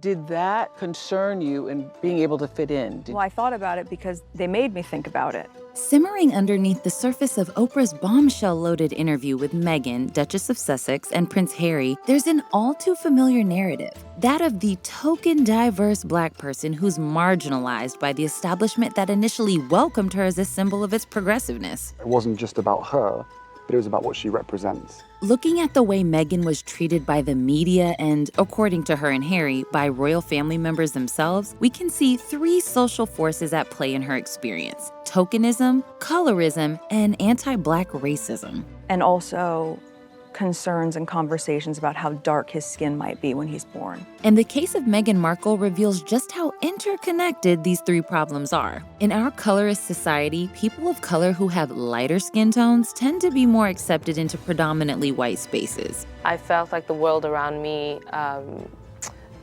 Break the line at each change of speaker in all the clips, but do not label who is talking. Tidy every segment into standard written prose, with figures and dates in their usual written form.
Did that concern you in being able to fit in?
Well, I thought about it because they made me think about it.
Simmering underneath the surface of Oprah's bombshell-loaded interview with Meghan, Duchess of Sussex, and Prince Harry, there's an all-too-familiar narrative, that of the token diverse Black person who's marginalized by the establishment that initially welcomed her as a symbol of its progressiveness.
It wasn't just about her, but it was about what she represents.
Looking at the way Meghan was treated by the media and, according to her and Harry, by royal family members themselves, we can see three social forces at play in her experience: tokenism, colorism, and anti-Black racism.
And also concerns and conversations about how dark his skin might be when he's born.
And the case of Meghan Markle reveals just how interconnected these three problems are. In our colorist society, people of color who have lighter skin tones tend to be more accepted into predominantly white spaces.
I felt like the world around me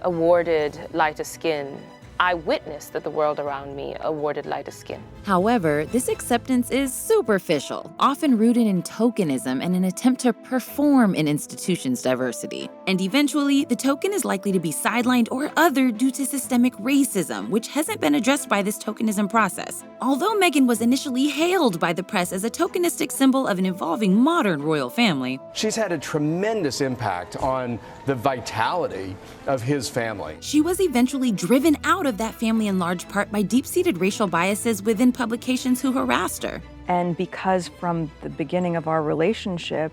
awarded lighter skin. I witnessed that the world around me awarded lighter skin.
However, this acceptance is superficial, often rooted in tokenism and an attempt to perform an institution's diversity. And eventually, the token is likely to be sidelined or othered due to systemic racism, which hasn't been addressed by this tokenism process. Although Meghan was initially hailed by the press as a tokenistic symbol of an evolving modern royal family,
she's had a tremendous impact on the vitality of his family.
She was eventually driven out of that family in large part by deep-seated racial biases within publications who harassed her.
And because from the beginning of our relationship,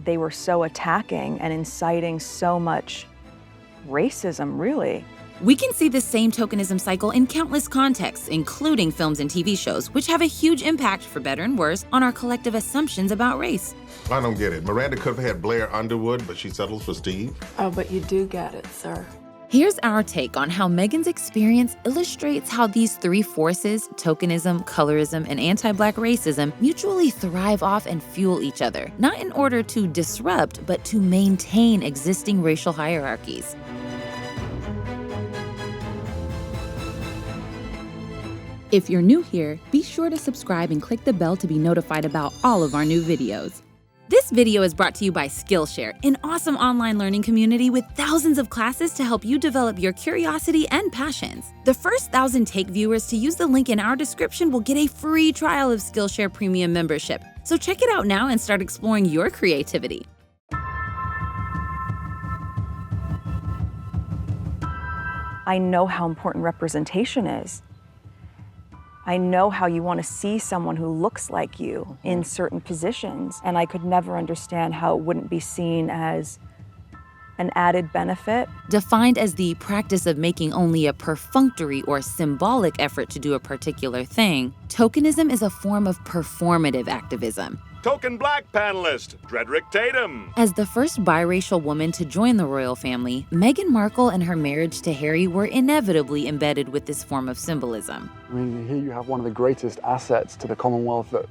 they were so attacking and inciting so much racism, really.
We can see the same tokenism cycle in countless contexts, including films and TV shows, which have a huge impact, for better and worse, on our collective assumptions about race.
I don't get it. Miranda could have had Blair Underwood, but she settles for Steve.
Oh, but you do get it, sir.
Here's our take on how Meghan's experience illustrates how these three forces, tokenism, colorism, and anti-Black racism, mutually thrive off and fuel each other, not in order to disrupt, but to maintain existing racial hierarchies. If you're new here, be sure to subscribe and click the bell to be notified about all of our new videos. This video is brought to you by Skillshare, an awesome online learning community with thousands of classes to help you develop your curiosity and passions. The first 1,000 Take viewers to use the link in our description will get a free trial of Skillshare Premium membership. So check it out now and start exploring your creativity.
I know how important representation is. I know how you want to see someone who looks like you in certain positions, and I could never understand how it wouldn't be seen as an added benefit.
Defined as the practice of making only a perfunctory or symbolic effort to do a particular thing, tokenism is a form of performative activism.
Token Black panelist, Dredrick Tatum.
As the first biracial woman to join the royal family, Meghan Markle and her marriage to Harry were inevitably embedded with this form of symbolism.
I mean, here you have one of the greatest assets to the Commonwealth that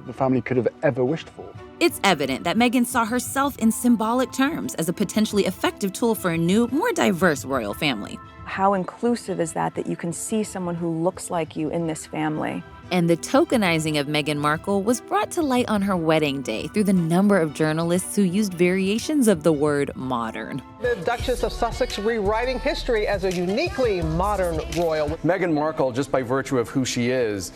the family could have ever wished for.
It's evident that Meghan saw herself in symbolic terms as a potentially effective tool for a new, more diverse royal family.
How inclusive is that you can see someone who looks like you in this family?
And the tokenizing of Meghan Markle was brought to light on her wedding day through the number of journalists who used variations of the word modern.
The Duchess of Sussex rewriting history as a uniquely modern royal.
Meghan Markle, just by virtue of who she is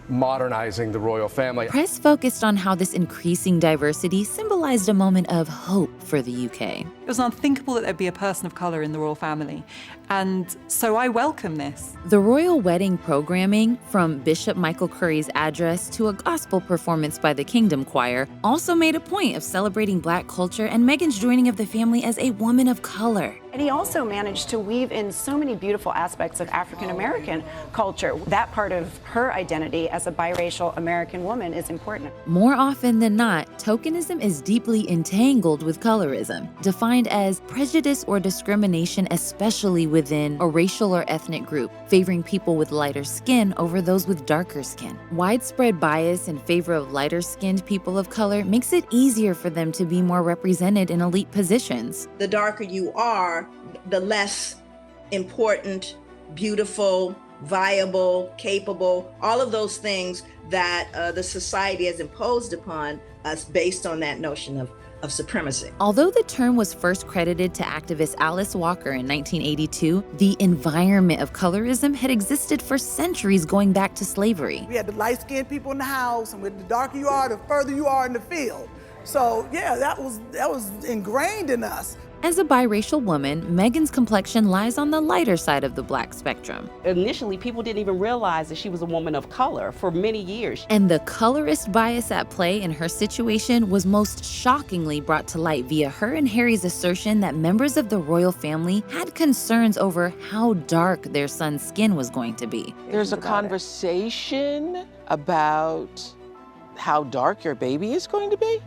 modernizing the royal family.
Press focused on how this increasing diversity symbolized a moment of hope for the UK.
It was unthinkable that there'd be a person of colour in the royal family, and so I welcome this.
The royal wedding programming, from Bishop Michael Curry's address to a gospel performance by the Kingdom Choir, also made a point of celebrating Black culture and Meghan's joining of the family as a woman of color.
And he also managed to weave in so many beautiful aspects of African American culture. That part of her identity as a biracial American woman is important.
More often than not, tokenism is deeply entangled with colorism, defined as prejudice or discrimination, especially within a racial or ethnic group, favoring people with lighter skin over those with darker skin. Widespread bias in favor of lighter-skinned people of color makes it easier for them to be more represented in elite positions.
The darker you are, the less important, beautiful, viable, capable, all of those things that the society has imposed upon us based on that notion of supremacy.
Although the term was first credited to activist Alice Walker in 1982, the environment of colorism had existed for centuries going back to slavery.
We had the light-skinned people in the house, and the darker you are, the further you are in the field. So yeah, that was ingrained in us.
As a biracial woman, Meghan's complexion lies on the lighter side of the Black spectrum.
Initially, people didn't even realize that she was a woman of color for many years.
And the colorist bias at play in her situation was most shockingly brought to light via her and Harry's assertion that members of the royal family had concerns over how dark their son's skin was going to be.
There's a conversation about how dark your baby is going to be?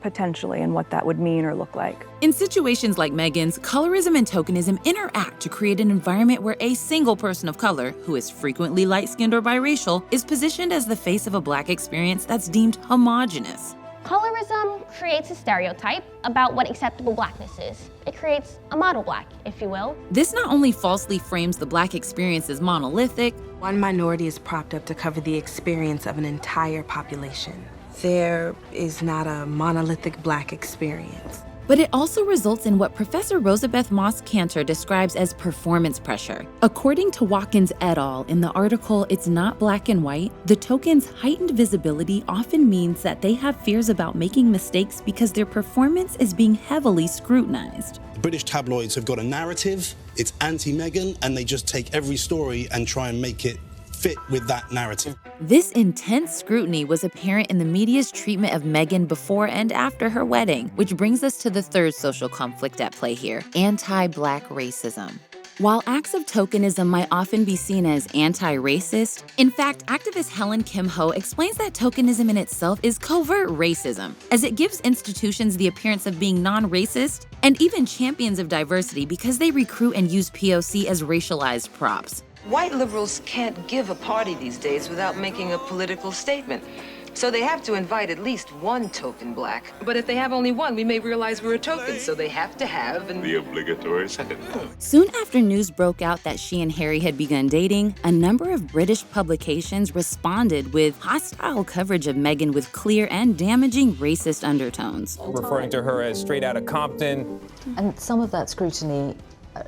Potentially, and what that would mean or look like.
In situations like Meghan's, colorism and tokenism interact to create an environment where a single person of color, who is frequently light-skinned or biracial, is positioned as the face of a Black experience that's deemed homogenous.
Colorism creates a stereotype about what acceptable Blackness is. It creates a model Black, if you will.
This not only falsely frames the Black experience as monolithic,
one minority is propped up to cover the experience of an entire population. There is not a monolithic Black experience.
but it also results in what Professor Rosabeth Moss-Cantor describes as performance pressure. According to Watkins et al. In the article It's Not Black and White, the token's heightened visibility often means that they have fears about making mistakes because their performance is being heavily scrutinized.
British tabloids have got a narrative, it's anti-Meghan, and they just take every story and try and make it fit with that narrative.
This intense scrutiny was apparent in the media's treatment of Meghan before and after her wedding, which brings us to the third social conflict at play here, anti-Black racism. While acts of tokenism might often be seen as anti-racist, in fact, activist Helen Kim Ho explains that tokenism in itself is covert racism, as it gives institutions the appearance of being non-racist and even champions of diversity because they recruit and use POC as racialized props.
White liberals can't give a party these days without making a political statement. So they have to invite at least one token Black. But if they have only one, we may realize we're a token, so they have to have
the obligatory second.
Soon after news broke out that she and Harry had begun dating, a number of British publications responded with hostile coverage of Meghan with clear and damaging racist undertones.
Referring to her as straight out of Compton.
And some of that scrutiny,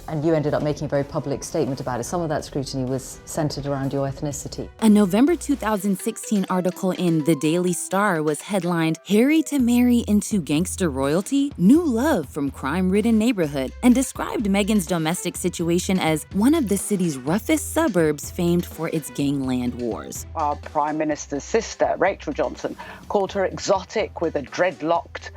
and you ended up making a very public statement about it, some of that scrutiny was centered around your ethnicity.
A November 2016 article in The Daily Star was headlined, "Harry to Marry into Gangster Royalty? New Love from Crime-Ridden Neighborhood," and described Meghan's domestic situation as one of the city's roughest suburbs famed for its gangland wars.
Our Prime Minister's sister, Rachel Johnson, called her exotic with a dreadlocked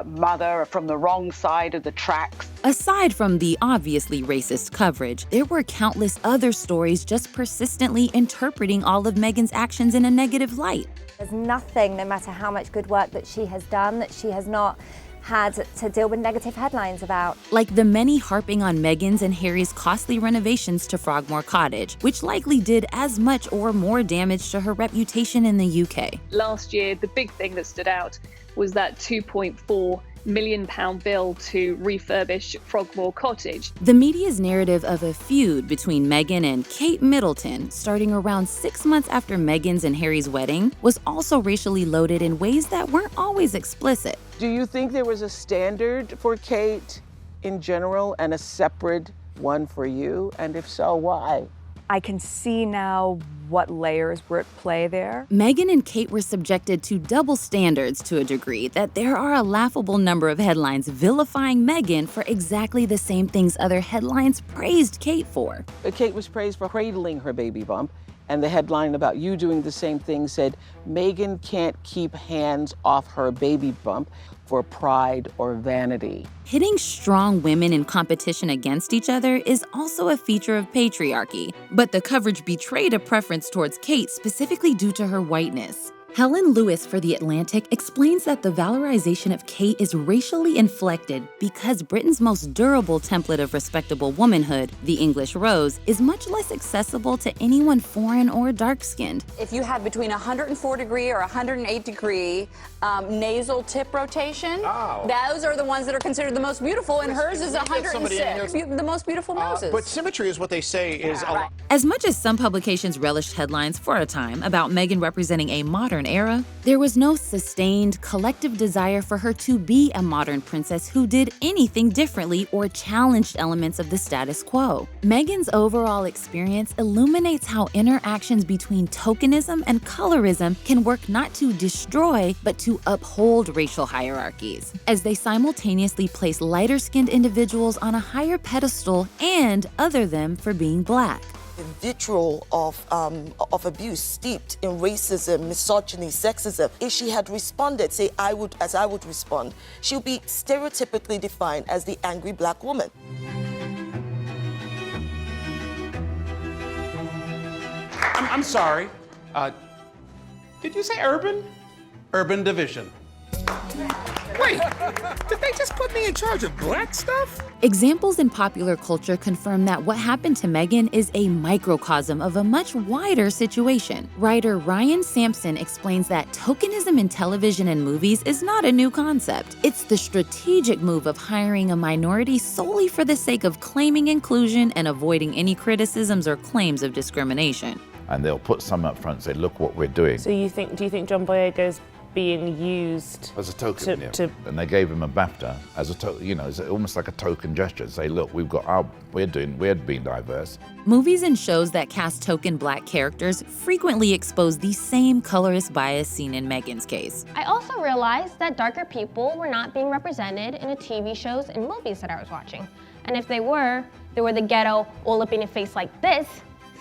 mother from the wrong side of the tracks.
Aside from the obviously racist coverage, there were countless other stories just persistently interpreting all of Meghan's actions in a negative light.
There's nothing, no matter how much good work that she has done, that she has not had to deal with negative headlines about.
Like the many harping on Meghan's and Harry's costly renovations to Frogmore Cottage, which likely did as much or more damage to her reputation in the UK.
Last year, the big thing that stood out was that £2.4 million bill to refurbish Frogmore Cottage.
The media's narrative of a feud between Meghan and Kate Middleton, starting around 6 months after Meghan's and Harry's wedding, was also racially loaded in ways that weren't always explicit.
Do you think there was a standard for Kate in general and a separate one for you? And if so, why?
I can see now what layers were at play there.
Meghan and Kate were subjected to double standards to a degree that there are a laughable number of headlines vilifying Meghan for exactly the same things other headlines praised Kate for.
Kate was praised for cradling her baby bump, and the headline about you doing the same thing said, Meghan can't keep hands off her baby bump for pride or vanity.
Hitting strong women in competition against each other is also a feature of patriarchy, but the coverage betrayed a preference towards Kate specifically due to her whiteness. Helen Lewis for The Atlantic explains that the valorization of Kate is racially inflected because Britain's most durable template of respectable womanhood, the English rose, is much less accessible to anyone foreign or dark-skinned.
If you have between 104 degree or 108 degree nasal tip rotation, those are the ones that are considered the most beautiful, and hers is 106. The most beautiful noses.
But symmetry is what they say is a lot.
As much as some publications relished headlines for a time about Meghan representing a modern modern era, there was no sustained, collective desire for her to be a modern princess who did anything differently or challenged elements of the status quo. Meghan's overall experience illuminates how interactions between tokenism and colorism can work not to destroy, but to uphold racial hierarchies, as they simultaneously place lighter-skinned individuals on a higher pedestal and other them for being Black.
The vitriol of abuse steeped in racism, misogyny, sexism. If she had responded, say, as I would respond, she'll be stereotypically defined as the angry Black woman.
I'm sorry. Did you say urban? Urban division. Wait, did they just put me in charge of Black stuff?
Examples in popular culture confirm that what happened to Meghan is a microcosm of a much wider situation. Writer Ryan Sampson explains that tokenism in television and movies is not a new concept. It's the strategic move of hiring a minority solely for the sake of claiming inclusion and avoiding any criticisms or claims of discrimination.
And they'll put some up front and say, look what we're doing.
So do you think John Boyega's being used
as a token, and they gave him a BAFTA as a token, you know, it's almost like a token gesture to say, look, we're being diverse.
Movies and shows that cast token Black characters frequently expose the same colorist bias seen in Meghan's case.
I also realized that darker people were not being represented in the TV shows and movies that I was watching. And if they were the ghetto, all up in your face like this,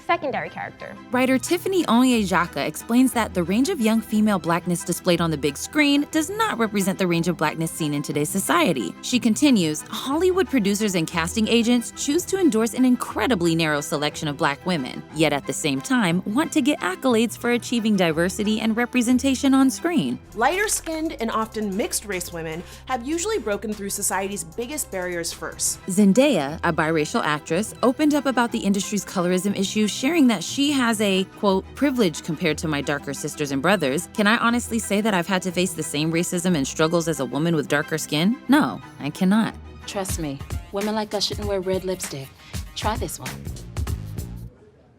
secondary character.
Writer Tiffany Onyejaka explains that the range of young female Blackness displayed on the big screen does not represent the range of Blackness seen in today's society. She continues, Hollywood producers and casting agents choose to endorse an incredibly narrow selection of Black women, yet at the same time want to get accolades for achieving diversity and representation on screen.
Lighter-skinned and often mixed-race women have usually broken through society's biggest barriers first.
Zendaya, a biracial actress, opened up about the industry's colorism issues, sharing that she has a, quote, privilege compared to my darker sisters and brothers. Can I honestly say that I've had to face the same racism and struggles as a woman with darker skin? No, I cannot.
Trust me, women like us shouldn't wear red lipstick. Try this one.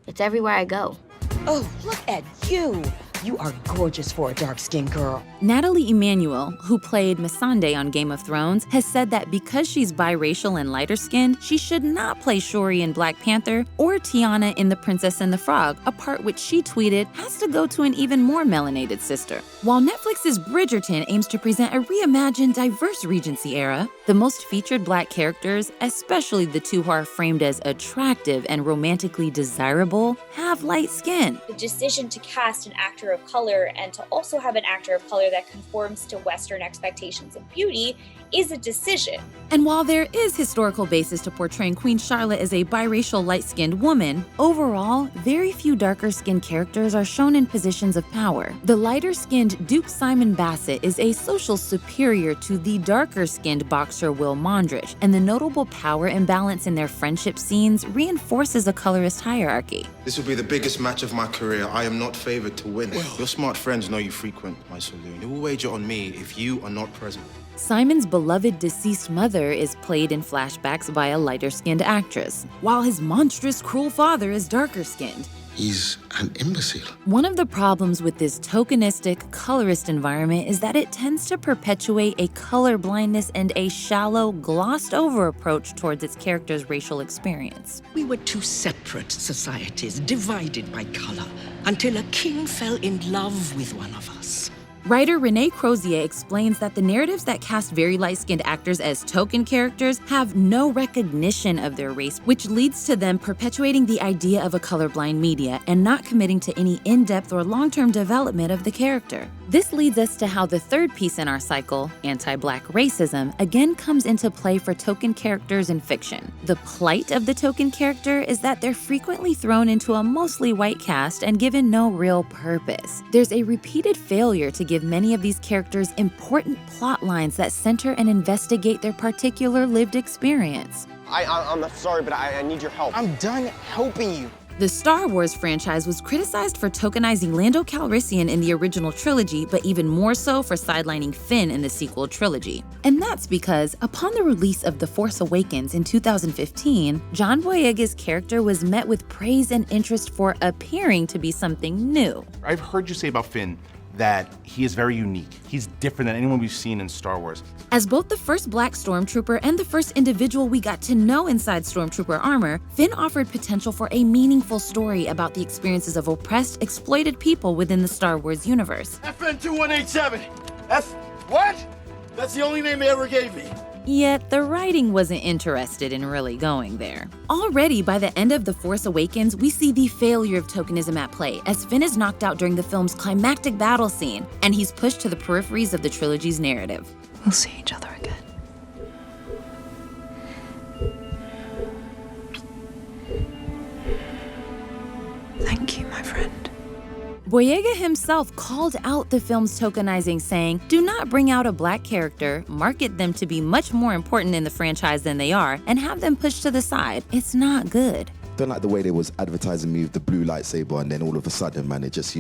It's everywhere I go.
Oh, look at you. You are gorgeous for a dark-skinned girl.
Natalie Emanuel, who played Missandei on Game of Thrones, has said that because she's biracial and lighter-skinned, she should not play Shuri in Black Panther or Tiana in The Princess and the Frog, a part which she tweeted has to go to an even more melanated sister. While Netflix's Bridgerton aims to present a reimagined, diverse Regency era, the most featured Black characters, especially the two who are framed as attractive and romantically desirable, have light skin.
The decision to cast an actor of color and to also have an actor of color that conforms to Western expectations of beauty is a decision.
And while there is historical basis to portraying Queen Charlotte as a biracial light-skinned woman, overall, very few darker-skinned characters are shown in positions of power. The lighter-skinned Duke Simon Bassett is a social superior to the darker-skinned boxer Will Mondrich, and the notable power imbalance in their friendship scenes reinforces a colorist hierarchy.
This will be the biggest match of my career. I am not favored to win. Your smart friends know you frequent my saloon. They will wager on me if you are not present.
Simon's beloved deceased mother is played in flashbacks by a lighter-skinned actress, while his monstrous, cruel father is darker-skinned.
He's an imbecile.
One of the problems with this tokenistic, colorist environment is that it tends to perpetuate a color blindness and a shallow, glossed-over approach towards its character's racial experience.
We were two separate societies, divided by color, until a king fell in love with one of us.
Writer Renee Crozier explains that the narratives that cast very light-skinned actors as token characters have no recognition of their race, which leads to them perpetuating the idea of a colorblind media and not committing to any in-depth or long-term development of the character. This leads us to how the third piece in our cycle, anti-Black racism, again comes into play for token characters in fiction. The plight of the token character is that they're frequently thrown into a mostly white cast and given no real purpose. There's a repeated failure to give many of these characters important plot lines that center and investigate their particular lived experience.
I'm sorry, but I need your help. I'm done helping you.
The Star Wars franchise was criticized for tokenizing Lando Calrissian in the original trilogy, but even more so for sidelining Finn in the sequel trilogy. And that's because, upon the release of The Force Awakens in 2015, John Boyega's character was met with praise and interest for appearing to be something new.
I've heard you say about Finn,
that he is very unique. He's different than anyone we've seen in Star Wars.
As both the first Black Stormtrooper and the first individual we got to know inside Stormtrooper armor, Finn offered potential for a meaningful story about the experiences of oppressed, exploited people within the Star Wars universe.
FN2187. What? That's the only name they ever gave me.
Yet the writing wasn't interested in really going there. Already by the end of The Force Awakens, we see the failure of tokenism at play as Finn is knocked out during the film's climactic battle scene, and he's pushed to the peripheries of the trilogy's narrative.
We'll see each other again. Thank you, my friend.
Boyega himself called out the film's tokenizing, saying, "Do not bring out a Black character, market them to be much more important in the franchise than they are, and have them pushed to the side. It's not good."
Don't like the way they was advertising me with the blue lightsaber, and then all of a sudden, man, it just,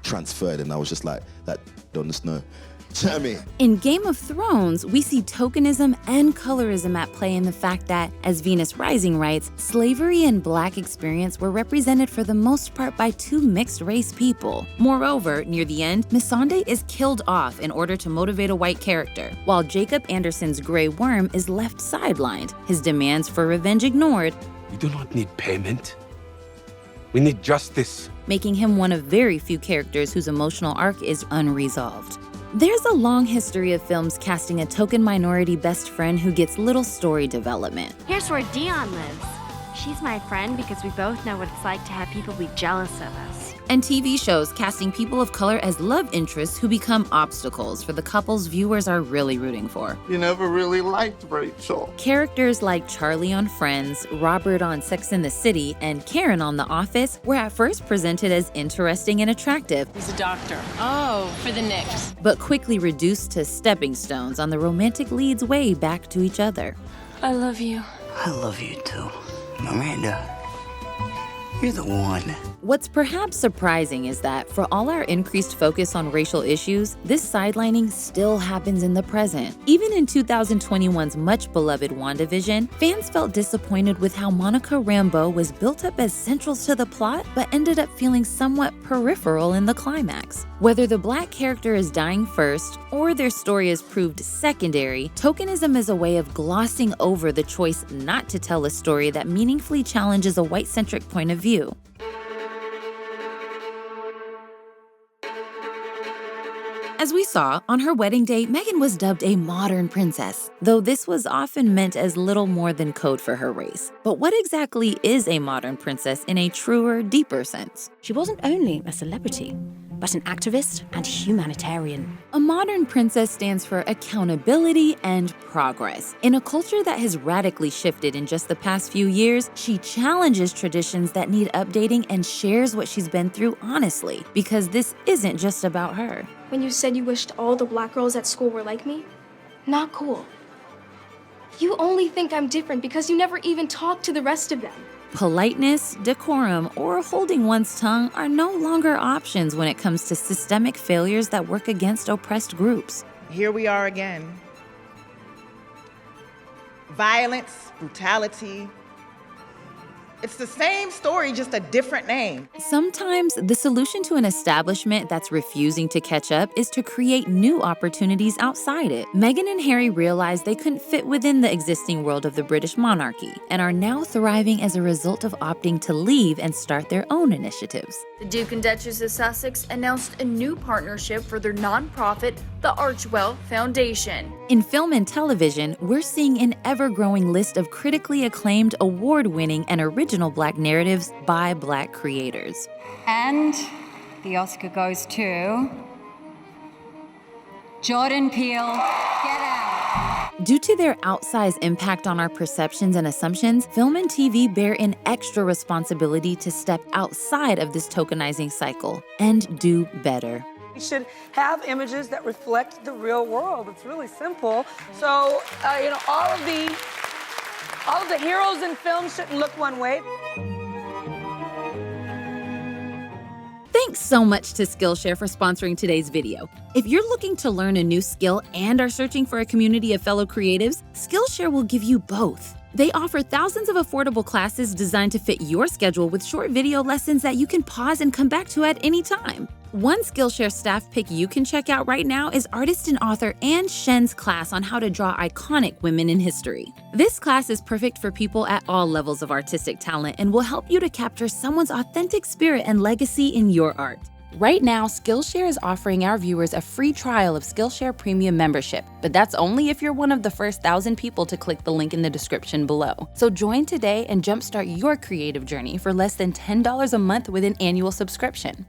transferred, and I was just like, that don't know.
In Game of Thrones, we see tokenism and colorism at play in the fact that, as Venus Rising writes, slavery and Black experience were represented for the most part by two mixed-race people. Moreover, near the end, Missandei is killed off in order to motivate a white character, while Jacob Anderson's Grey Worm is left sidelined, his demands for revenge ignored.
We do not need payment. We need justice.
Making him one of very few characters whose emotional arc is unresolved. There's a long history of films casting a token minority best friend who gets little story development.
Here's where Dion lives. She's my friend because we both know what it's like to have people be jealous of us.
And TV shows casting people of color as love interests who become obstacles for the couples viewers are really rooting for.
You never really liked Rachel.
Characters like Charlie on Friends, Robert on Sex and the City, and Karen on The Office were at first presented as interesting and attractive.
He's a doctor. Oh, for the Knicks.
But quickly reduced to stepping stones on the romantic lead's way back to each other.
I love you.
I love you too, Miranda. You're the one.
What's perhaps surprising is that, for all our increased focus on racial issues, this sidelining still happens in the present. Even in 2021's much-beloved WandaVision, fans felt disappointed with how Monica Rambeau was built up as central to the plot, but ended up feeling somewhat peripheral in the climax. Whether the Black character is dying first, or their story is proved secondary, tokenism is a way of glossing over the choice not to tell a story that meaningfully challenges a white-centric point of view. As we saw, on her wedding day, Meghan was dubbed a modern princess, though this was often meant as little more than code for her race. But what exactly is a modern princess in a truer, deeper sense?
She wasn't only a celebrity, but an activist and humanitarian.
A modern princess stands for accountability and progress. In a culture that has radically shifted in just the past few years, she challenges traditions that need updating and shares what she's been through honestly, because this isn't just about her.
When you said you wished all the Black girls at school were like me, not cool. You only think I'm different because you never even talk to the rest of them.
Politeness, decorum, or holding one's tongue are no longer options when it comes to systemic failures that work against oppressed groups.
Here we are again. Violence, brutality. It's the same story, just a different name.
Sometimes the solution to an establishment that's refusing to catch up is to create new opportunities outside it. Meghan and Harry realized they couldn't fit within the existing world of the British monarchy and are now thriving as a result of opting to leave and start their own initiatives.
The Duke and Duchess of Sussex announced a new partnership for their nonprofit, the Archwell Foundation.
In film and television, we're seeing an ever-growing list of critically acclaimed, award-winning, and original Black narratives by Black creators.
And the Oscar goes to Jordan Peele, Get Out.
Due to their outsized impact on our perceptions and assumptions, film and TV bear an extra responsibility to step outside of this tokenizing cycle and do better.
We should have images that reflect the real world. It's really simple. So, all of the heroes in film shouldn't look one way.
Thanks so much to Skillshare for sponsoring today's video. If you're looking to learn a new skill and are searching for a community of fellow creatives, Skillshare will give you both. They offer thousands of affordable classes designed to fit your schedule with short video lessons that you can pause and come back to at any time. One Skillshare staff pick you can check out right now is artist and author Anne Shen's class on how to draw iconic women in history. This class is perfect for people at all levels of artistic talent and will help you to capture someone's authentic spirit and legacy in your art. Right now, Skillshare is offering our viewers a free trial of Skillshare Premium membership, but that's only if you're one of the first 1,000 people to click the link in the description below. So join today and jumpstart your creative journey for less than $10 a month with an annual subscription.